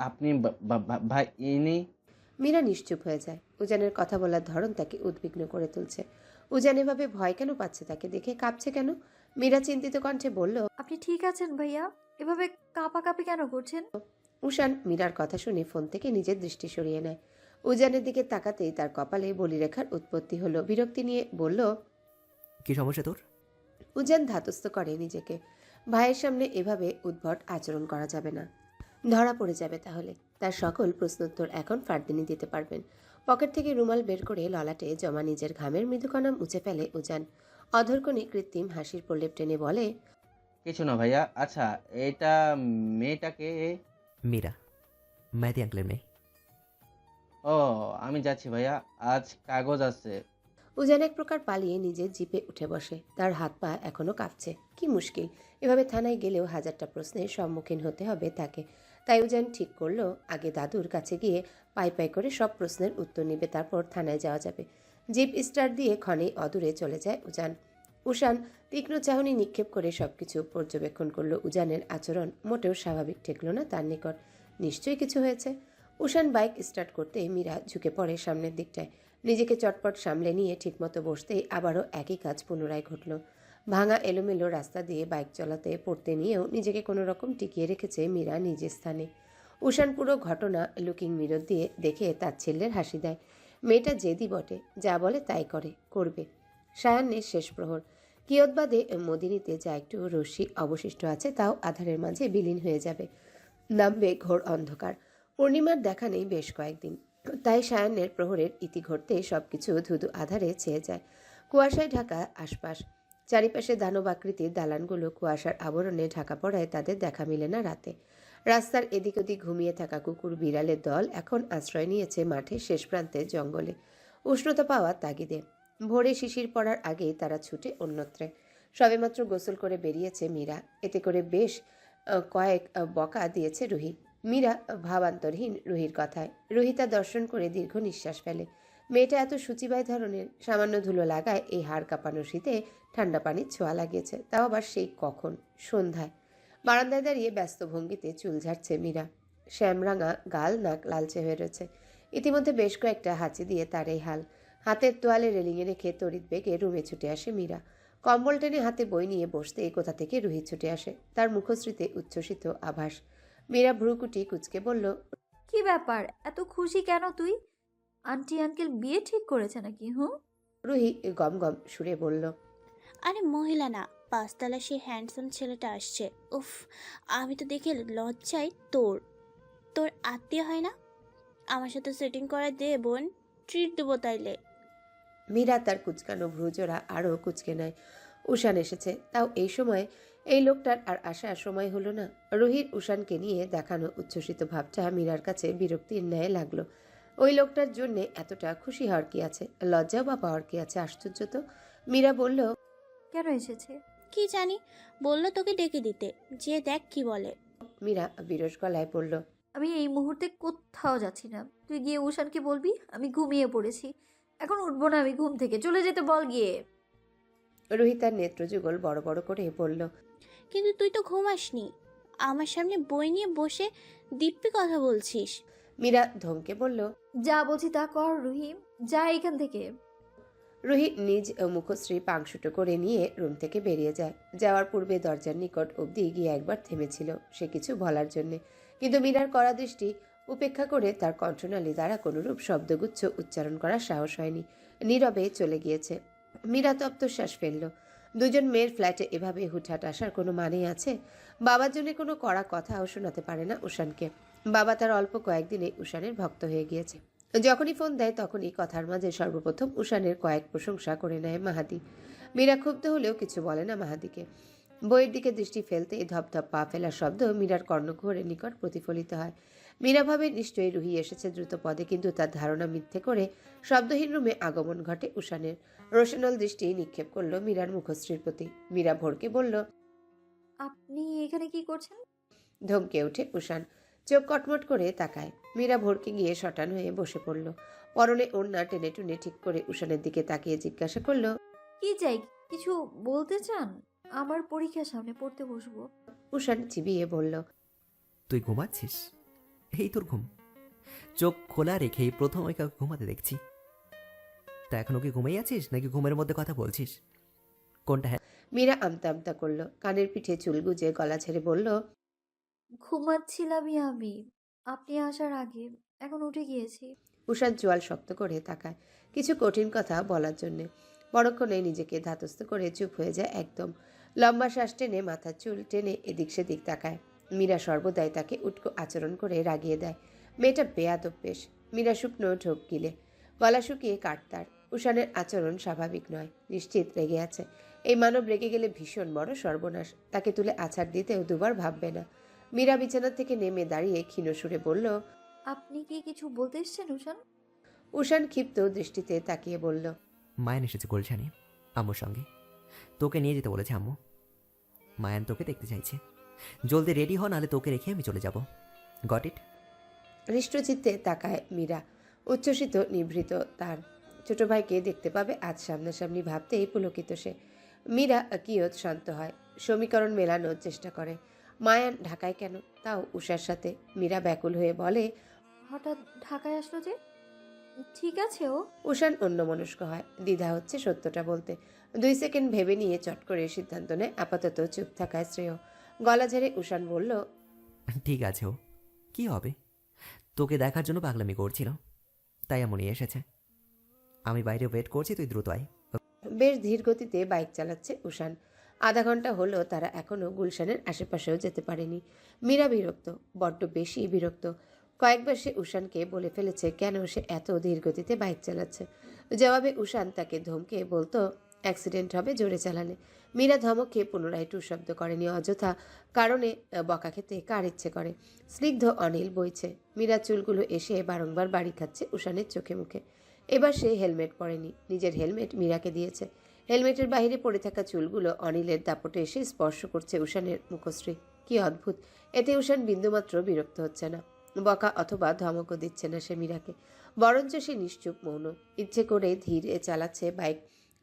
আপনি ভাই ইনি। মীরা নিশ্চুপ হয়ে যায়। উজানের কথা বলার ধরন তাকে উদ্বিগ্ন করে তুলছে। উজান এভাবে ভয় কেন পাচ্ছে, তাকে দেখে কাঁপছে কেন? মীরা চিন্তিত কণ্ঠে বলল, আপনি ঠিক আছেন ভাইয়া? এভাবে কাঁপাকাঁপি কেন করছেন? উষান মীরার কথা শুনে ফোন থেকে নিজের দৃষ্টি সরিয়ে নেয়। উজানের দিকে তাকাতেই তার কপালে বলিরেখার উৎপত্তি হলো। বিরক্তি নিয়ে বলল, কি সমস্যা তোর? উজান ধাতস্থ করে নিজেকে। ভাইয়ের সামনে এভাবে উদ্ভট আচরণ করা যাবে না, ধরা পড়ে যাবে তাহলে। তার সকল প্রশ্নোত্তর এখন ফারদিনি দিতে পারবেন। পকেট থেকে রুমাল বের করে ললাটে জমা নিজের ঘামের মৃদুকণা মুছে ফেলে উজান। অধরকণে কৃত্রিম হাসির প্রলেপ টেনে বলে, কিছু না ভাইয়া। আচ্ছা, এটা মেয়েটাকে। মীরা, মেহেদি আঙ্কেলের মেয়ে। ও, আমি যাচ্ছি ভাইয়া, আজ কাগজ আছে। উজান এক প্রকার পালিয়ে নিজের জিপে উঠে বসে। তার হাত পা এখনো কাঁপছে। কি মুশকিল, এভাবে থানায় গেলেও হাজারটা প্রশ্নের সম্মুখীন হতে হবে তাকে। তাই উজান ঠিক করলো, আগে দাদুর কাছে গিয়ে পাই পাই করে সব প্রশ্নের উত্তর নেবে, তারপর থানায় যাওয়া যাবে। জিপ স্টার্ট দিয়ে ক্ষণেই অদূরে চলে যায় উজান। উষান তীক্ষ্ণ চাহনি নিক্ষেপ করে সবকিছু পর্যবেক্ষণ করলো। উজানের আচরণ মোটেও স্বাভাবিক ঠেকল না তার নিকট। নিশ্চয়ই কিছু হয়েছে। উষান বাইক স্টার্ট করতে মীরা ঝুঁকে পড়ে সামনের দিকটায়। নিজেকে চটপট সামলে নিয়ে ঠিকমতো বসতেই আবারও একই কাজ পুনরায় ঘটল। ভাঙা এলোমেলো রাস্তা দিয়ে বাইক চালাতে পড়তে নিয়েও নিজেকে কোনো রকম টিকিয়ে রেখেছে মীরা নিজের স্থানে। উষান পুরো ঘটনা লুকিং মিরর দিয়ে দেখে তাচ্ছিল্যের হাসি দেয়। মেয়েটা জেদি বটে, যা বলে তাই করবে। সায়াহ্নের শেষ প্রহর। কিয়ৎবাদে মদিনীতে যা একটু রশ্মি অবশিষ্ট আছে তাও আধারের মাঝে বিলীন হয়ে যাবে। নামবে ঘোর অন্ধকার। পূর্ণিমার দেখা নেই বেশ কয়েকদিন। তাই সায়াহ্নের প্রহরের ইতি ঘটতে সবকিছু ধুধু আধারে ছেয়ে যায়। কুয়াশায় ঢাকা আশপাশ। চারিপাশে দানব আকৃতির দালানগুলো কুয়াশার আবরণে ঢাকা পড়ায় তাদের দেখা মিলে না রাতে। রাস্তার এদিক ওদিক ঘুমিয়ে থাকা কুকুর বিড়ালের দল এখন আশ্রয় নিয়েছে মাঠের শেষ প্রান্তে জঙ্গলে, উষ্ণতা পাওয়ার তাগিদে। ভোরে শিশির পড়ার আগেই তারা ছুটে অন্যত্রে। সবেমাত্র গোসল করে বেরিয়েছে মীরা। এতে করে বেশ কয়েক বকা দিয়েছে রুহি। মীরা ভাবান্তরহীন রুহির কথায়। রুহি তা দর্শন করে দীর্ঘ নিঃশ্বাস ফেলে। মেয়েটা এত সূচিবাই ধরনের, সামান্য ধুলো লাগায় এই হাড় কাঁপানো শীতে ঠান্ডা পানির ছোঁয়া লাগিয়েছে, তাও আবার সেই কখন, সন্ধ্যায়। বারান্দায় দাঁড়িয়ে ব্যস্ত ভঙ্গিতে চুল ঝাড়ছে মীরা। শ্যামরাঙা গাল, নাক লালচে হয়ে রয়েছে। ইতিমধ্যে বেশ কয়েকটা হাঁচি দিয়ে তার এই হাল। হাতের তোয়ালে রেলিংয়ে রেখে তড়িৎ বেগে রুমে ছুটে আসে মীরা। কম্বল টেনে হাতে বই নিয়ে বসতে কোথা থেকে রুহি ছুটে আসে। তার মুখশ্রীতে উচ্ছ্বসিত আভাস। মীরা ভ্রুকুটি কুচকে বলল, কি ব্যাপার, এত খুশি কেন তুই? আন্টি আঙ্কেল বিয়ে ঠিক করেছে নাকি? হুম। রুহি গম গম সুরে বলল, আরে মহিলা না, পাঁচতলা সেই হ্যান্ডসাম ছেলেটা আসছে। উফ, আমি তো দেখে লজ্জায় তোর তোর আত্মীয় হয় না? আমার সাথে সেটিং করা দে বোন, ট্রিট দেবো তাইলে। মীরা তার কুচকানো ভ্রুজোড়া আরও কুচকে নেয়। উষান এসেছে, তাও এই সময়। এই লোকটার আর আসার সময় হলো না। রুহির উষানকে নিয়ে দেখানো উচ্ছ্বসিত ভাবটা মীরার কাছে বিরক্তির ন্যায় লাগলো। ওই লোকটার জন্যে এতটা খুশি হওয়ার কি আছে, লজ্জা বা পাওয়ার কি আছে? আশ্চর্য তো। মীরা বলল, কেন এসেছে? কি জানি, বললো তোকে ডেকে দিতে, যে দেখ কি বলে। মীরা বিরস গলায় বলল, আমি এই মুহূর্তে কোথাও যাচ্ছি না। তুই গিয়ে উষানকে বলবি আমি ঘুমিয়ে পড়েছি, এখন উঠবো না আমি ঘুম থেকে, চলে যেতে বল গিয়ে। রুহি তার নেত্রযুগল বড় বড় করে বলল, কিন্তু তুই তো ঘুমাসনি, আমার সামনে বই নিয়ে বসে দিব্যি কথা বলছিস। মীরা ধমকে বলল। যা বলছি তা কর রহিম, যা এখান থেকে। রুহি নিজ মুখশ্রী পাংশুটো করে নিয়ে রুম থেকে বেরিয়ে যায়। যাওয়ার পূর্বে দরজার নিকট অবধি গিয়ে একবার থেমেছিল সে কিছু বলার জন্যে, কিন্তু মীরার কড়া দৃষ্টি উপেক্ষা করে তার কণ্ঠনালী দ্বারা কোনোরূপ শব্দগুচ্ছ উচ্চারণ করার সাহস হয়নি। নীরবে চলে গিয়েছে। মীরা তপ্তশ্বাস ফেলল। দুজন মেয়ের ফ্ল্যাটে এভাবে হুটহাট আসার কোনো মানে আছে? বাবার জন্য কোনো কড়া কথাও শোনাতে পারে না উষানকে। বাবা তার অল্প কয়েকদিনে উষানের ভক্ত হয়ে গিয়েছে। যখনই ফোন দেয় তখনই কথার মাঝে সর্বপ্রথম উষানের কয়েক প্রশংসা করে নেয় মাহাদি। মীরা ক্ষুব্ধ হলেও কিছু বলে না মাহাদিকে। বইয়ের দিকে দৃষ্টি ফেলতে ধপধপ পা ফেলার শব্দ মীরার কর্ণকুহরের নিকট প্রতিফলিত হয়। মীরা ভাবে নিশ্চয়ই রুহি এসেছে দ্রুত পদে, কিন্তু তার ধারণা মিথ্যে করে শব্দহীন রুমে আগমন ঘটে উষানের। রোশনাল দৃষ্টি নিক্ষেপ করলো মীরার মুখশ্রীর প্রতি। মীরা ভড়কে বলল, আপনি এখানে কি করছেন? ধমকে ওঠে উষান। চোখ কটমট করে তাকায়। মীরা ভড়কে গিয়ে শটান হয়ে বসে পড়ল। পরনে ওড়না টেনে টুনে ঠিক করে উষানের দিকে তাকিয়ে জিজ্ঞাসা করল, কি চাই? কিছু বলতে চান? আমার পরীক্ষার সামনে পড়তে বসবো। উষান চিবিয়ে বলল, তুই ঘুমাচ্ছিস? এই তোর ঘুম? চোখ খোলা রেখেই প্রথম ওই কাউকে ঘুমাতে দেখছি। তা এখনো কি ঘুমিয়ে আছিস নাকি ঘুমের মধ্যে কথা বলছিস? কোনটা? হ্যাঁ, মীরা আমতা আমতা করলো, কানের পিঠে চুল গুজে গলা ছেড়ে বলল, ঘুমাচ্ছিলামই আমি, আপনি আসার আগে। এখন উঠে গিয়েছি। উষান চোয়াল শক্ত করে তাকায় কিছু কঠিন কথা বলার জন্যে। পরক্ষণে নিজেকে ধাতস্থ করে চুপ হয়ে যায় একদম। লম্বা শ্বাস টেনে মাথার চুল টেনে এদিক সেদিক তাকায়। মীরা সর্বদাই তাকে উটকো আচরণ করে রাগিয়ে দেয়। মেয়েটা বেয়াদব বেশ। মীরা শুকনো ঢোক গিলে, গলা শুকিয়ে কাটতার। উষানের আচরণ স্বাভাবিক নয়, নিশ্চিত রেগে আছে। এই মানব রেগে গেলে ভীষণ বড় সর্বনাশ। তাকে তুলে আছাড় দিতেও দুবার ভাববে না। মীরা বিছানা থেকে নেমে দাঁড়িয়ে ক্ষীণ সুরে বলল, আপনি কি কিছু বলতে এসছেন উষান? উষান ক্ষিপ্ত দৃষ্টিতে তাকিয়ে বলল, মায়ান এসেছে গুলশানে আম্মুর সঙ্গে। তোকে নিয়ে যেতে বলেছে আম্মু। মায়ান তোকে দেখতে চাইছে। জলদি রেডি হ, নাহলে তোকে রেখে আমি চলে যাব। Got it? হৃষ্টচিত্তে তাকায় মীরা। উচ্ছ্বসিত নিভৃত তার। ছোট ভাইকে দেখতে পাবে আজ সামনাসামনি ভাবতেই পুলকিত সে। মীরা কিয়ত শান্ত হয়, সমীকরণ মেলানোর চেষ্টা করে। মায়ান ঢাকায় কেন, তাও উষার সাথে? মীরা ব্যাকুল হয়ে বলে, হঠাৎ ঢাকায় আসলো যে? ঠিক আছে ও। উষান অন্যমনস্ক হয়, দ্বিধা হচ্ছে সত্যটা বলতে। 2 সেকেন্ড ভেবে নিয়ে চট করে সিদ্ধান্ত নেয় আপাতত চুপ থাকায় শ্রেয়। গলা ঝেড়ে উষান বলল, ঠিক আছে, ও কি হবে? তোকে দেখার জন্য পাগলামি করছিল, তাই এমনই এসেছে। আমি বাইরে ওয়েট করছি, তুই দ্রুত আয়। বেশ ধীর গতিতে বাইক চালাচ্ছে উষান। আধা ঘন্টা হলো তারা এখনো গুলশানের আশেপাশেও যেতে পারেনি। মীরা বিরক্ত, বড্ড বেশি বিরক্ত। কয়েকবার সে উষানকে বলে ফেলেছে কেন সে এত ধীর গতিতে বাইক চালাচ্ছে। জবাবে উষান তাকে ধমকে বলতো, অ্যাক্সিডেন্ট হবে জোরে চালালে। মীরা ধমকে পুনরায় টু শব্দ করেনি, অযথা কারণে বকা খেতে কার ইচ্ছে করে। স্নিগ্ধ অনিল বইছে। মীরা চুলগুলো এসে বারংবার বাড়ি খাচ্ছে উষানের চোখে মুখে। এবার সে হেলমেট পরেনি, নিজের হেলমেট মীরাকে দিয়েছে। হেলমেটের বাইরে পড়ে থাকা চুলগুলো অনিলের দাপটে এসে স্পর্শ করছে উষানের মুখশ্রী। কি অদ্ভুত! এতে উষান বিন্দুমাত্র বিরক্ত হচ্ছে না, বকা অথবা ধমকও দিচ্ছে না সে মীরাকে। বরঞ্চ সে নিশ্চুপ মৌন, ইচ্ছে করে ধীরে চালাচ্ছে বাইক।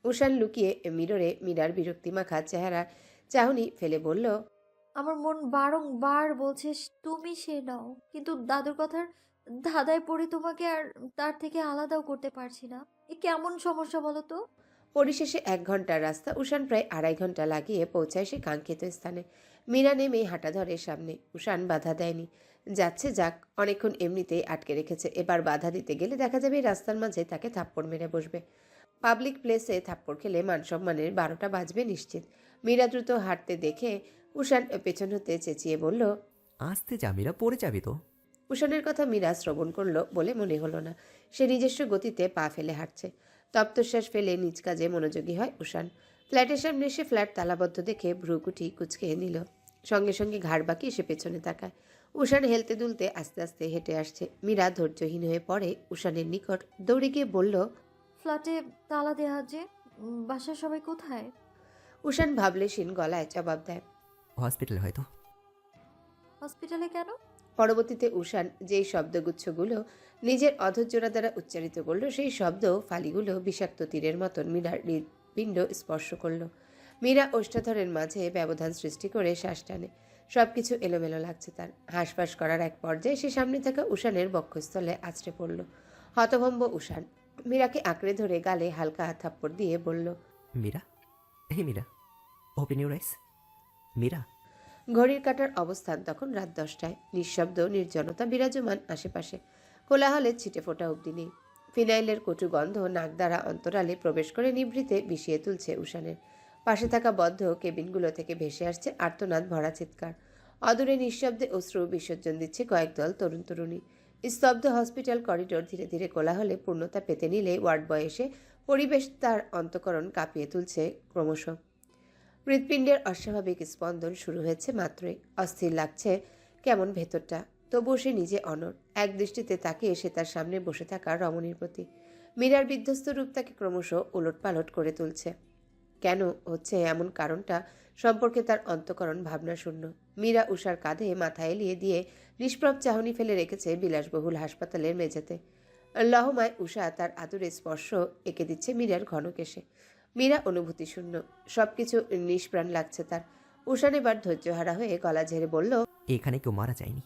উষান লুকিয়ে মিররে মীরার বিরক্তিমাখা চেহারা চাহনি ফেলে বলল, আমার মন বারংবার বলছে তুমি সে নাও, কিন্তু দাদুর কথার ধাঁধায় পড়ে তোমাকে আর তার থেকে আলাদাও করতে পারছি না। এ কেমন সমস্যা বলো তো? পরিশেষে 1 ঘন্টার রাস্তা উষান প্রায় 2.5 ঘন্টা লাগিয়ে পৌঁছায় সে কাঙ্ক্ষিত স্থানে। মীরা নেমে হাঁটা ধরে সামনে। উষান বাধা দেয়নি, যাচ্ছে যাক, অনেকক্ষণ এমনিতেই আটকে রেখেছে। এবার বাধা দিতে গেলে দেখা যাবে রাস্তার মাঝে তাকে থাপ্পড় মেরে বসবে। পাবলিক প্লেসে থাপ্পড় খেলে মানসম্মানের 12টা বাজবে নিশ্চিত। মীরা দ্রুত হাঁটতে দেখে উষান পেছন হতে চেঁচিয়ে বলল, আসতে যা মীরা, পড়ে যাবি তো। উষানের কথা মীরা শ্রবণ করলো বলে মনে হলো না। সে নিজস্ব গতিতে পা ফেলে হাঁটছে। তপ্তশ্বাস ফেলে নিজ কাজে মনোযোগী হয় উষান। ফ্ল্যাটের সামনে এসে ফ্ল্যাট তালাবদ্ধ দেখে ভ্রুকুটি কুচকে নিল। সঙ্গে সঙ্গে ঘাড় বাঁকিয়ে সে পেছনে তাকায়। উষান হেলতে দুলতে আস্তে আস্তে হেঁটে আসছে। মীরা ধৈর্যহীন হয়ে পড়ে উষানের নিকট, দৌড়ে গিয়ে বলল, ফ্ল্যাটে তালা দেওয়া যে, বাসার সবাই কোথায়? উষান ভাবলেশীন গলায় জবাব দেয়, হসপিটালে হয়তো। হসপিটালে কেন? পরবর্তীতে উষান যেই শব্দগুচ্ছগুলো নিজের অধৈর্যতা দ্বারা উচ্চারিত করলো, সেই শব্দ ফালিগুলো বিষাক্ত তীরের মতন মীরার হৃৎপিণ্ড স্পর্শ করলো। মীরা ওষ্ঠাধরের মাঝে ব্যবধান সৃষ্টি করে শ্বাস টানে। সবকিছু এলোমেলো লাগছে তার। হাঁসফাঁস করার এক পর্যায়ে সে সামনে থাকা উষানের বক্ষস্থলে আছড়ে পড়ল। হতভম্ব উষান মীরাকে আঁকড়ে ধরে গালে হালকা থাপ্পড় দিয়ে বলল, মীরা, এই Meera, open your eyes. Meera. ঘড়ির কাঁটার অবস্থান তখন রাত 10টায়। নিঃশব্দ নির্জনতা বিরাজমান আশেপাশে। কোলাহলের ছিটে ফোটা অবধি নেই। ফিনাইলের কটু গন্ধ নাক দ্বারা অন্তরালে প্রবেশ করে নিভৃতে বিষিয়ে তুলছে উষানের। পাশে থাকা বদ্ধ কেবিনগুলো থেকে ভেসে আসছে আর্তনাদ ভরা চিৎকার। অদূরে নিঃশব্দে অশ্রু বিসর্জন দিচ্ছে কয়েক দল তরুণ তরুণী। স্তব্ধ হসপিটাল করিডোর ধীরে ধীরে কোলাহলে পূর্ণতা পেতে নিলে ওয়ার্ড বয় এসে পরিবেশ তার অন্তঃকরণ কাঁপিয়ে তুলছে ক্রমশ। হৃৎপিণ্ডের অস্বাভাবিক স্পন্দন শুরু হয়েছে মাত্রই। অস্থির লাগছে কেমন ভেতরটা। তবুও সে নিজে অনড়। এক দৃষ্টিতে তাকিয়ে সে তার সামনে বসে থাকা রমণীর প্রতি। মীরার বিধ্বস্ত রূপ তাকে ক্রমশ উলটপালট করে তুলছে। কেন হচ্ছে এমন কারণটা সম্পর্কে তার অন্তঃকরণ ভাবনা শূন্য। মীরা উষার কাঁধে মাথা এলিয়ে দিয়ে নিষ্প্রভ চাহনি ফেলে রেখেছে বিলাসবহুল হাসপাতালের মেঝেতে। লহমায় উষা তার আদুরে স্পর্শ এঁকে দিচ্ছে মীরার ঘন কেশে। মীরা অনুভূতি শূন্য, সবকিছু নিষ্প্রাণ লাগছে তার। উষান এবার ধৈর্যহারা হয়ে গলা ঝেড়ে বলল, এখানে কেউ মারা যায়নি,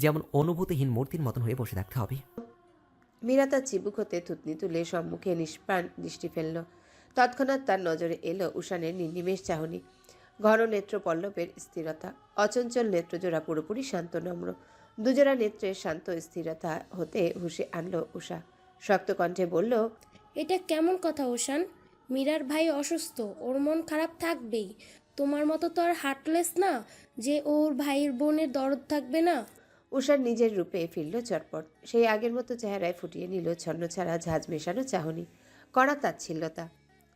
যেমন অনুভূতিহীন মূর্তির মতন হয়ে বসে থাকতে হবে। মীরা তার চিবুক হতে থুতনি তুলে সম্মুখে নিষ্প্রাণ দৃষ্টি ফেলল। তৎক্ষণাৎ তার নজরে এলো উষানের নির্নিমেষ চাহনি, ঘন নেত্র পল্লবের স্থিরতা, অচঞ্চল নেত্রজোড়া পুরোপুরি শান্ত নম্র। দুজোড়া নেত্রের শান্ত স্থিরতা হতে হুঁশে আনলো উষা। শক্ত কণ্ঠে বলল, এটা কেমন কথা ওশান? মীরার ভাই অসুস্থ, ওর মন খারাপ থাকবেই। তোমার মতো তো আর হার্টলেস না যে ওর ভাইয়ের বোনের দরদ থাকবে না। উষার নিজের রূপে ফিরল চটপট। সেই আগের মতো চেহারায় ফুটিয়ে নিল ছন্নছাড়া ঝাঁজ মেশানো চাহনি, কড়া তাচ্ছিল্যতা।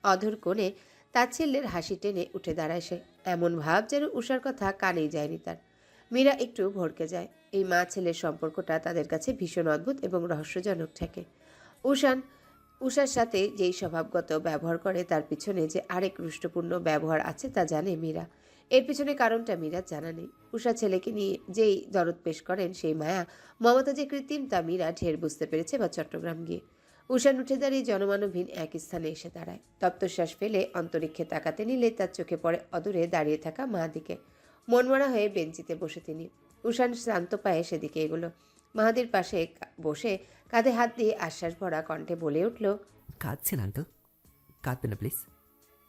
অধর কোণে তাচ্ছিল্যের হাসি টেনে উঠে দাঁড়ায় সে, এমন ভাব যেন উষার কথা কানেই যায়নি তার। মীরা একটু ভড়কে যায়। এই মা ছেলের সম্পর্কটা তাদের কাছে ভীষণ অদ্ভুত এবং রহস্যজনক ঠেকে। উষার সাথে যেই স্বভাবগত ব্যবহার করে, তার পিছনে যে আরেক রুষ্টপূর্ণ ব্যবহার আছে তা জানে মীরা। এর পিছনে কারণটা মীরার জানা নেই। উষা ছেলেকে নিয়ে যেই দরদ পেশ করেন, সেই মায়া মমতা যে কৃত্রিম তা মীরা ঢের বুঝতে পেরেছে বা চট্টগ্রাম গিয়ে। উষান উঠে দাঁড়িয়ে জনমানবহীন এক স্থানে এসে দাঁড়ায়। তপ্তশ্বাস ফেলে অন্তরিক্ষে তাকাতে নিলে তার চোখে পড়ে অদূরে দাঁড়িয়ে থাকা মা দিকে। মনমরা হয়ে বেঞ্চিতে বসে তিনি। উষান শান্ত পায়ে সেদিকে এগুলো। মাহাদির পাশে বসে কাঁধে হাত দিয়ে আশ্বাস ভরা কণ্ঠে বলে উঠল, কাঁদছেন আঙ্কেল? কাঁদবেন না প্লিজ,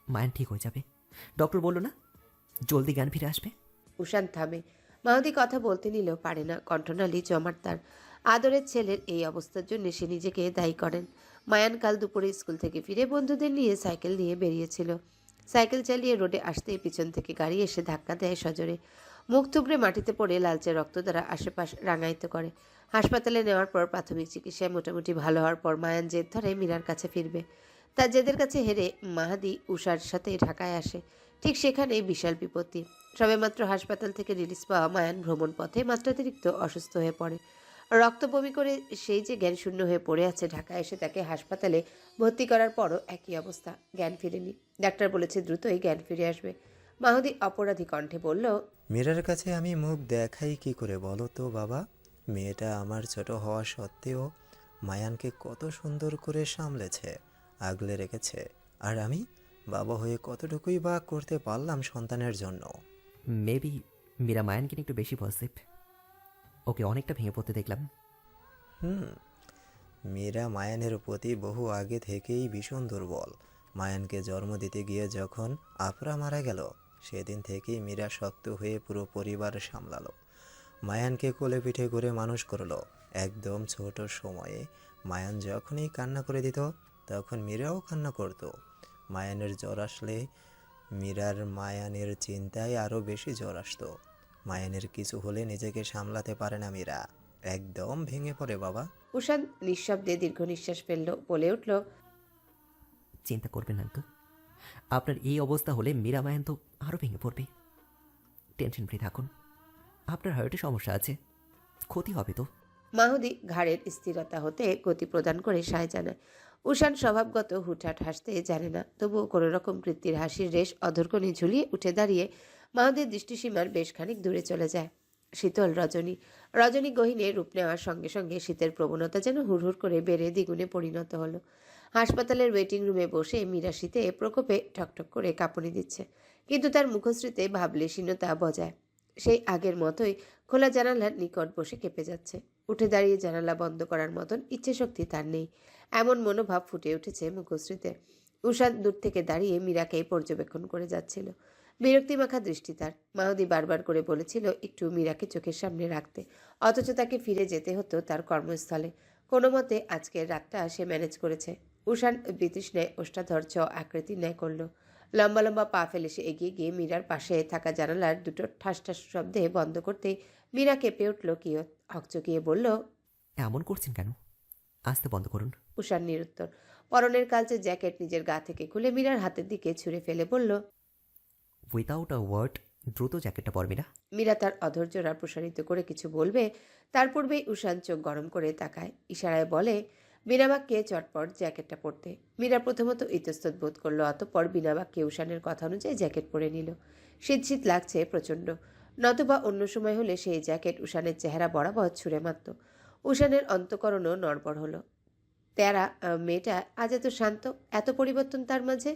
মায়ান ঠিক হয়ে যাবে। ডক্টর বললো না জলদি জ্ঞান ফিরে আসবে। উষান থামে। মাহাদি কথা বলতে নিলেও পারে না, কণ্ঠনালী জমাট তার। আদরের ছেলের এই অবস্থার জন্য সে নিজেকে দায়ী করেন। মায়ান কাল দুপুরে স্কুল থেকে ফিরে বন্ধুদের নিয়ে সাইকেল নিয়ে বেরিয়েছিল। সাইকেল চালিয়ে রোডে আসতেই পিছন থেকে গাড়ি এসে ধাক্কা দেয় সজোরে। মুখ থুবড়ে মাটিতে পড়ে লালচে রক্ত দ্বারা আশেপাশ রাঙায়িত করে। হাসপাতালে নেওয়ার পর প্রাথমিক চিকিৎসায় মোটামুটি ভালো হওয়ার পর মায়ান জেদ ধরে মীরার কাছে ফিরবে। তার জেদের কাছে হেরে মাহাদি উষার সাথে ঢাকায় আসে। ঠিক সেখানেই বিশাল বিপত্তি। সবেমাত্র হাসপাতাল থেকে রিলিজ পাওয়া মায়ান ভ্রমণ পথে মাত্রাতিরিক্ত অসুস্থ হয়ে পড়ে। রক্ত বমি করে সেই যে জ্ঞানশূন্য হয়ে পড়ে আছে, ঢাকায় এসে তাকে হাসপাতালে ভর্তি করার পরও একই অবস্থা, জ্ঞান ফিরেনি। ডাক্তার বলেছে দ্রুতই জ্ঞান ফিরে আসবে। মাহুদি অপরাধী কণ্ঠে বলল, মীরার কাছে আমি মুখ দেখাই কি করে বলো তো বাবা? মেয়েটা আমার ছোট হওয়া সত্ত্বেও মায়ানকে কত সুন্দর করে সামলেছে, আগলে রেখেছে। আর আমি বাবা হয়ে কতটুকুই বা করতে পারলাম সন্তানের জন্য। মেবি মীরা মায়ানকে নিয়ে একটু বেশি পজিটিভ, ওকে অনেকটা ভেঙে পড়তে দেখলাম। মীরা মায়ানের প্রতি বহু আগে থেকেই ভীষণ দুর্বল। মায়ানকে জন্ম দিতে গিয়ে যখন আপরা মারা গেল, সেদিন থেকেই মীরা শক্ত হয়ে পুরো পরিবার সামলালো। মায়ানকে কোলে পিঠে করে মানুষ করলো। একদম ছোট সময়ে মায়ান যখনই কান্না করে দিত, তখন মীরাও কান্না করতো। মায়ানের জ্বর আসলে মীরার মায়ানের চিন্তায় আরও বেশি জ্বর আসতো। মায়ানের কিছু হলে নিজেকে সামলাতে পারে না মীরা, একদম ভেঙে পড়ে বাবা। উষান নিঃশব্দে দীর্ঘ নিঃশ্বাস ফেলল, বলে উঠল, চিন্তা করবেন না আঙ্কেল, আপনার এই অবস্থা হলে মীরা মায়ান তো আরও ভেঙে পড়বে। টেনশন ফ্রি থাকুন, আপনার হার্টে সমস্যা আছে, ক্ষতি হবে তো। মাহুদি ঘাড়ের স্থিরতা হতে গতি প্রদান করে সায় জানায়। উষান স্বভাবগত হুটহাট হাসতে জানে না, তবুও কোনো রকম কৃত্রির হাসির রেশ অধরকণে ঝুলিয়ে উঠে দাঁড়িয়ে মাহুদির দৃষ্টিসীমার বেশ খানিক দূরে চলে যায়। শীতল রজনী। রজনী গহীনে রূপ নেওয়ার সঙ্গে সঙ্গে শীতের প্রবণতা যেন হুড়হুড় করে বেড়ে দ্বিগুণে পরিণত হলো। হাসপাতালের ওয়েটিং রুমে বসে মীরা শীতে প্রকোপে ঠকঠক করে কাঁপুনি দিচ্ছে, কিন্তু তার মুখশ্রীতে ভাবলেশীনতা বজায়। সেই আগের মতোই খোলা জানালার নিকট বসে কেঁপে যাচ্ছে। উঠে দাঁড়িয়ে জানালা বন্ধ করার মতন ইচ্ছে শক্তি তার নেই, এমন মনোভাব ফুটে উঠেছে মুখশ্রীতে। উষাদ দূর থেকে দাঁড়িয়ে মীরাকে পর্যবেক্ষণ করে যাচ্ছিল। বিরক্তিমাখা দৃষ্টি তার। মাহুদি বারবার করে বলেছিল একটু মীরাকে চোখের সামনে রাখতে, অথচ তাকে ফিরে যেতে হতো তার কর্মস্থলে। কোনো মতে আজকের রাতটা সে ম্যানেজ করেছে। উষান বিতৃষ্ণায় ওষ্ঠাধর আকৃতি ন্যায় করল। লম্বা লম্বা পা ফেলে সে এগিয়ে গিয়ে মীরার পাশে থাকা জানালার দুটো ঠাস ঠাস শব্দে বন্ধ করতেই মীরা কেঁপে উঠল, কি হকচকিয়ে বলল, এমন করছেন কেন? আসতে বন্ধ করুন। উষার নিরুত্তর। পরনের কালচে জ্যাকেট নিজের গা থেকে খুলে মীরার হাতের দিকে ছুঁড়ে ফেলে বলল, উইদাউট আ ওয়ার্ড দ্রুত জ্যাকেটটা পরবি না। মীরা তার অধৈর্যরা প্রসারিত করে কিছু বলবে, তার পূর্বেই উষান চোখ গরম করে তাকায়, ইশারায় বলে বিনাবাক্যে চটপট জ্যাকেটটা পরতে। মীরা প্রথমত ইতস্তত বোধ করলো, অতঃপর বিনাবাক্যে উষানের কথা অনুযায়ী জ্যাকেট পরে নিল। শীত শীত লাগছে প্রচণ্ড, নতুবা অন্য সময় হলে সেই জ্যাকেট উষানের চেহারা বরাবর ছুঁড়ে মারত। উষানের অন্তঃকরণও নড়বড় হলো। তেরা মেয়েটা আজ এত শান্ত, এত পরিবর্তন তার মাঝে।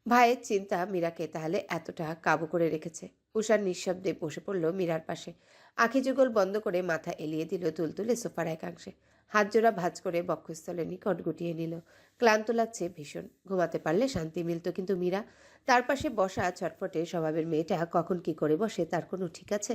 ভাইয়ের চিন্তা মীরাকে তাহলে এতটা কাবু করে রেখেছে। উষার নিঃশব্দে বসে পড়ল মীরার পাশে। আখি যুগল বন্ধ করে মাথা এলিয়ে দিল তুলতুলে সোফার একাংশে। হাত জোড়া ভাঁজ করে বক্ষস্থলের নিকট গুটিয়ে নিল। ক্লান্ত লাগছে ভীষণ, ঘুমাতে পারলে শান্তি মিলত, কিন্তু মীরা, তার পাশে বসা ছটফটে স্বভাবের মেয়েটা কখন কি করে বসে তার কোনো ঠিক আছে?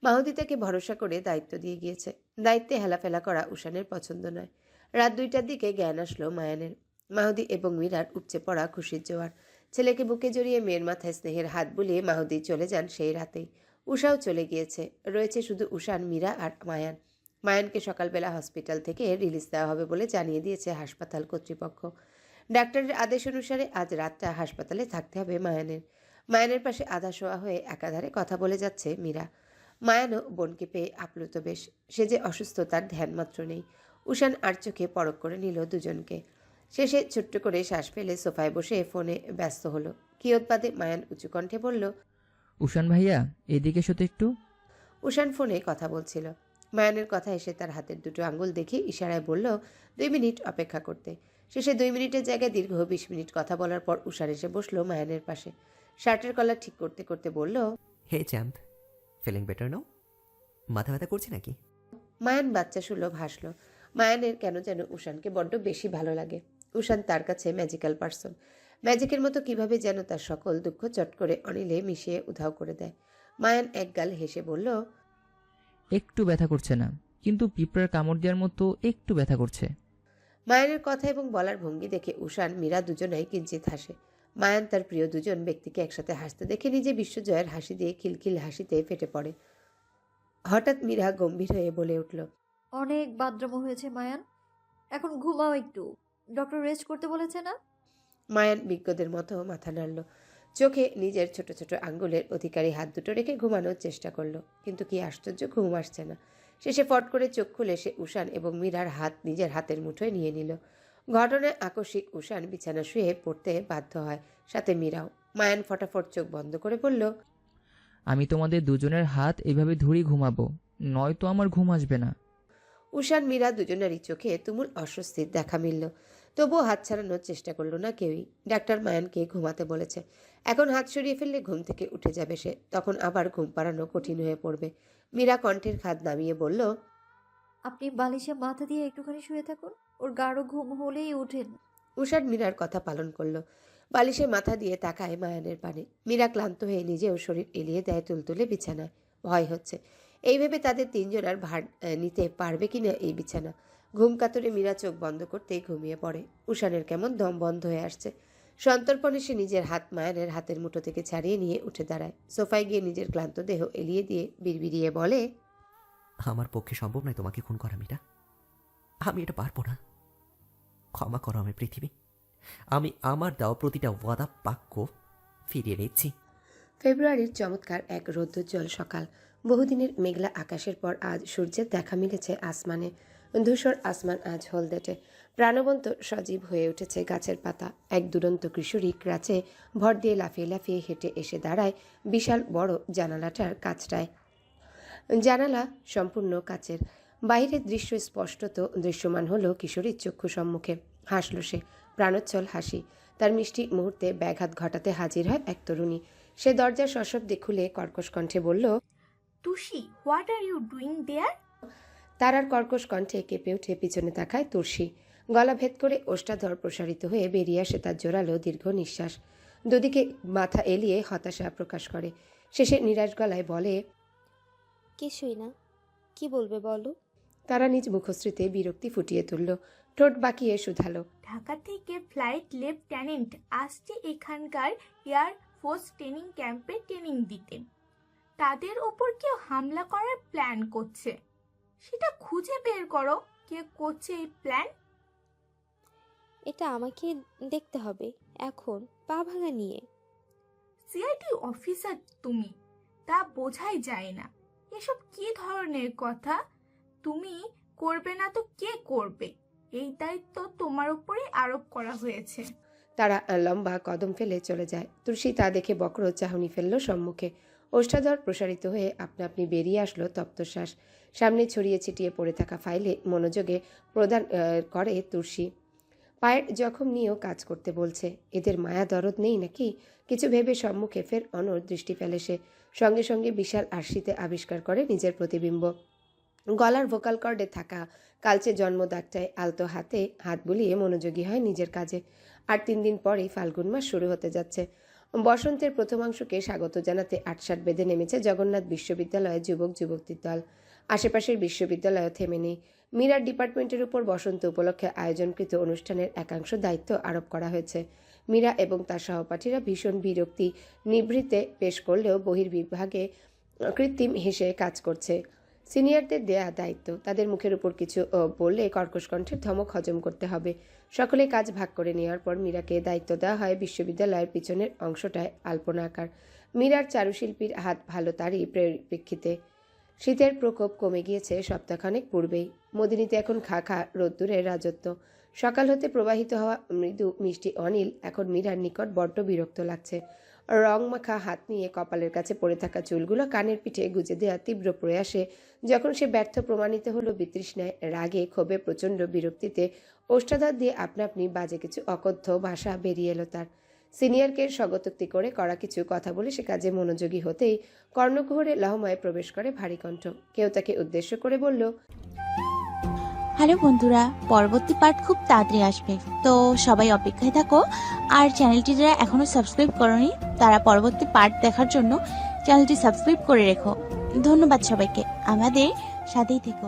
মাহুদি তাকে ভরসা করে দায়িত্ব দিয়ে গিয়েছে। দায়িত্বে হেলাফেলা করা উষানের পছন্দ নয়। রাত 2টার দিকে জ্ঞান আসলো মায়ানের। মাহুদি এবং মীরার উপচে পড়া খুশির জোয়ার। ছেলেকে বুকে জড়িয়ে মেয়ের মাথায় স্নেহের হাত বুলিয়ে মাহুদি চলে যান সেই রাতেই। উষাও চলে গিয়েছে। রয়েছে শুধু উষান, মীরা আর মায়ান। মায়ানকে সকালবেলা হসপিটাল থেকে রিলিজ দেওয়া হবে বলে জানিয়ে দিয়েছে হাসপাতাল কর্তৃপক্ষ। ডাক্তারের আদেশ অনুসারে আজ রাতটা হাসপাতালে থাকতে হবে মায়ানের। মায়ানের পাশে আধা শোয়া হয়ে একাধারে কথা বলে যাচ্ছে মীরা। মায়ানও বোনকে পেয়ে আপ্লুত বেশ। সে যে অসুস্থ তার ধ্যান মাত্র নেই। উষান আর চোখে পরখ করে নিল দুজনকে। শেষে ছোট্ট করে শ্বাস ফেলে সোফায় বসে ফোনে ব্যস্ত হলো। কিয়ৎবাদে মায়ান উঁচু কণ্ঠে বলল, উষান ভাইয়া, এদিকে এসো তো একটু। উষান ফোনে কথা বলছিল। মায়ানের কথা এসে তার হাতের দুটো আঙ্গুল দেখে ইশারায় বলল 2 মিনিট অপেক্ষা করতে। শেষে 2 মিনিটের জায়গায় দীর্ঘ 20 মিনিট কথা বলার পর উষান এসে বসলো মায়ানের পাশে। শার্টের কলার ঠিক করতে করতে বলল, হে চ্যাম্প, ফিলিং বেটার নাও? মাথা ব্যথা করছে নাকি? মায়ান বাচ্চা সুলভ হাসল। মায়ানের কেন যেন উষানকে বড্ড বেশি ভালো লাগে। উষান তার কাছে ম্যাজিক্যাল পার্সন। ম্যাজিকের মতো কিভাবে যেন তার সকল দুঃখ চট করে অনিলে মিশিয়ে উধাও করে দেয়। মায়ান একগাল হেসে বলল, একটু ব্যথা করছে না, কিন্তু পিঁপড়ার কামড় দেওয়ার মতো একটু ব্যথা করছে। মায়ানের কথা এবং বলার ভঙ্গি দেখে উষান, মীরা দুজনাই কিঞ্চিত হাসে। মায়ান তার প্রিয় দুজন ব্যক্তিকে একসাথে হাসতে দেখে নিজে বিশ্বজয়ের হাসি দিয়ে খিলখিল হাসিতে ফেটে পড়ে। হঠাৎ মীরা গম্ভীর হয়ে বলে উঠল, অনেক বাদ্রামো হয়েছে মায়ান, এখন ঘুমাও একটু। ডক্টর রেস্ট করতে বলেছে না? মায়ান বিজ্ঞদের মতো মাথা নাড়ল। চোখে নিজের ছোট ছোট আঙ্গুলের অধিকারী হাত দুটো রেখে ঘুমানোর চেষ্টা করলো, কিন্তু কি আশ্চর্য, ঘুম আসছে না। শেষে ফট করে চোখ খুলে সে উষান এবং মীরার হাত নিজের হাতের মুঠোয় নিয়ে নিল। ঘটনায় আকস্মিক উষান বিছানা শুয়ে পড়তে বাধ্য হয়, সাথে মীরাও। মায়ান ফটাফট চোখ বন্ধ করে বলল, আমি তোমাদের দুজনের হাত এভাবে ধরেই ঘুমাবো, নয়তো আমার ঘুম আসবে না। উষান মীরা দুজনেরই চোখে তুমুল অস্বস্তির দেখা মিলল। তবুও হাত ছাড়ানোর চেষ্টা করলো না কেউই। ডাক্তার মায়ানকে ঘুমাতে বলেছে। এখন হাত সরিয়ে ফেললে ঘুম থেকে উঠে যাবে সে, তখন আবার ঘুম পাড়ানো কঠিন হয়ে পড়বে। মীরা কণ্ঠের খাদ নামিয়ে বলল, আপনি বালিশে মাথা দিয়ে একটুখানি শুয়ে থাকুন, ওর গাঢ় ঘুম হলেই ওঠেন। উষান মীরার কথা পালন করলো। বালিশে মাথা দিয়ে তাকায় মায়ানের পানে। মীরা ক্লান্ত হয়ে নিজেও শরীর এলিয়ে দেয় তুলতুলে বিছানায়। ভয় হচ্ছে, এই ভেবে তাদের তিনজনের ভার নিতে পারবে কিনা এই বিছানা। ঘুম কাতরে মীরা চোখ বন্ধ করতেই ঘুমিয়ে পড়ে। উষানের কেমন দম বন্ধ হয়ে আসছে। সন্তর্পণে সে নিজের হাত মায়ানের হাতের মুঠো থেকে ছাড়িয়ে নিয়ে উঠে দাঁড়ায়। সোফায় গিয়ে নিজের ক্লান্ত দেহ এলিয়ে দিয়ে বিড়বিড়িয়ে বলে, আমার পক্ষে সম্ভব নয় তোমাকে খুন করা মীরা। আমি এটা পারবো না। ক্ষমা করো আমার পৃথিবী। আমি আমার দেওয়া প্রতিটা ওয়াদা বাক্য ফিরিয়ে নিচ্ছি। ফেব্রুয়ারির চমৎকার এক রৌদ্রোজ্জ্বল সকাল। বহুদিনের মেঘলা আকাশের পর আজ সূর্যের দেখা মিলেছে আসমানে। ধূসর আসমান আজ হলদেটে। প্রাণবন্ত সজীব হয়ে উঠেছে গাছের পাতা। এক দুরন্ত কিশোরী ক্রাচে ভর দিয়ে লাফিয়ে লাফিয়ে হেঁটে এসে দাঁড়ায় বিশাল বড় জানালাটার কাছটায়। জানালা সম্পূর্ণ কাচের। বাইরের দৃশ্য স্পষ্টত দৃশ্যমান হলো কিশোরীর চক্ষু সম্মুখে। হাসল সে, প্রাণোচ্ছল হাসি। তার মিষ্টি মুহূর্তে ব্যাঘাত ঘটাতে হাজির হয় এক তরুণী। সে দরজা সশব্দে খুলে কর্কশ কণ্ঠে বলল, Tushi, what are you doing দেয়ার? তার আর কর্কশ কণ্ঠে কেঁপে উঠে পিছনে তাকায় তুলসী। গলা ভেদ করে ওষ্ঠাধর প্রসারিত হয়ে বেরিয়ে আসে তার জোরালো দীর্ঘ নিঃশ্বাস। দুদিকে মাথা এলিয়ে হতাশা প্রকাশ করে। শেষে নিরাশ গলায় বলে, কিছুই না, কি বলবে বলো? তারা নিজ মুখশ্রীতে বিরক্তি ফুটিয়ে তুলল। ঠোঁট বাঁকিয়ে শুধালো, ঢাকা থেকে ফ্লাইট লেফটেন্যান্ট আসছে এখানকার এয়ার ফোর্স ট্রেনিং ক্যাম্পে ট্রেনিং দিতে। তাদের ওপর কেউ হামলা করার প্ল্যান করছে, সেটা খুঁজে বের করো কে করছে এই প্ল্যান। এটা আমাকে দেখতে হবে এখন, পা ভাঙা নিয়ে। সিআইডি অফিসার তুমি, তা বোঝাই যায় না। এসব কি ধরনের কথা? তুমি করবে না তো কে করবে? এই দায়িত্ব তোমার উপরে আরোপ করা হয়েছে। তারা লম্বা কদম ফেলে চলে যায়। তুলসী তা দেখে বক্র চাহনি ফেলল সম্মুখে। ওষ্ঠাধর প্রসারিত হয়ে আপনা আপনি বেরিয়ে আসলো তপ্তশ্বাস। সামনে ছড়িয়ে ছিটিয়ে পড়ে থাকা ফাইলে মনোযোগে প্রদান করে তুলসী। পায়ের জখম নিয়েও কাজ করতে বলছে। এদের মায়া দরদ নেই নাকি? কিছু ভেবে সম্মুখে ফের অনর দৃষ্টি ফেলে সে। সঙ্গে সঙ্গে বিশাল আরশিতে আবিষ্কার করে নিজের প্রতিবিম্ব। গলার ভোকাল কর্ডে থাকা কালচে জন্মদাগটায় আলতো হাতে হাত বুলিয়ে মনোযোগী হয় নিজের কাজে। আর 3 দিন পরেই ফাল্গুন মাস শুরু হতে যাচ্ছে। বসন্তের প্রথমাংশকে স্বাগত জানাতে আটসাট বেঁধে নেমেছে জগন্নাথ বিশ্ববিদ্যালয়ের যুবক যুবতীর দল। আশেপাশের বিশ্ববিদ্যালয়ও থেমে নেই। মীরার ডিপার্টমেন্টের উপর বসন্ত উপলক্ষে আয়োজনকৃত অনুষ্ঠানের একাংশ দায়িত্ব আরোপ করা হয়েছে। মীরা এবং তার সহপাঠীরা ভীষণ বিরক্তি নিভৃতে পেশ করলেও বহির্বিভাগে কৃত্রিম হেসে কাজ করছে। সিনিয়রদের দেয়া দায়িত্ব, তাদের মুখের উপর কিছু বললে কর্কশ কণ্ঠের ধমক হজম করতে হবে। সকলে কাজ ভাগ করে নেওয়ার পর মীরাকে দায়িত্ব দেওয়া হয় বিশ্ববিদ্যালয়ের পিছনের অংশটায় আলপনা আঁকার। মীরার চারুশিল্পীর হাত ভালো তারই পরিপ্রেক্ষিতে। শীতের প্রকোপ কমে গিয়েছে সপ্তাহখানেক পূর্বেই। মদিনীতে এখন খা খা রোদ্দুরের রাজত্ব। সকাল হতে প্রবাহিত হওয়া মৃদু মিষ্টি অনিল এখন মীরার নিকট বড্ড বিরক্ত লাগছে। রং মাখা হাত নিয়ে কপালের কাছে পড়ে থাকা চুলগুলো কানের পিঠে গুজে দেওয়া তীব্র প্রয়াসে যখন সে ব্যর্থ প্রমাণিত হলো, বিতৃষ্ণায়, রাগে, ক্ষোভে, প্রচণ্ড বিরক্তিতে ওষ্ঠাধর দিয়ে আপনা আপনি বাজে কিছু অকথ্য ভাষা বেরিয়ে এলো তার। সিনিয়রকে স্বগতোক্তি করে করা কিছু কথা বলে সে কাজে মনোযোগী হতেই কর্ণকুহরে লহময়ে প্রবেশ করে ভারী কণ্ঠ। কেউ তাকে উদ্দেশ্য করে বলল, হ্যালো বন্ধুরা, পরবর্তী পার্ট খুব তাড়াতাড়ি আসবে, তো সবাই অপেক্ষায় থাকো। আর চ্যানেলটি যারা এখনো সাবস্ক্রাইব করোনি তারা পরবর্তী পার্ট দেখার জন্য চ্যানেলটি সাবস্ক্রাইব করে রেখো। ধন্যবাদ সবাইকে, আমাদের সাথেই থেকো।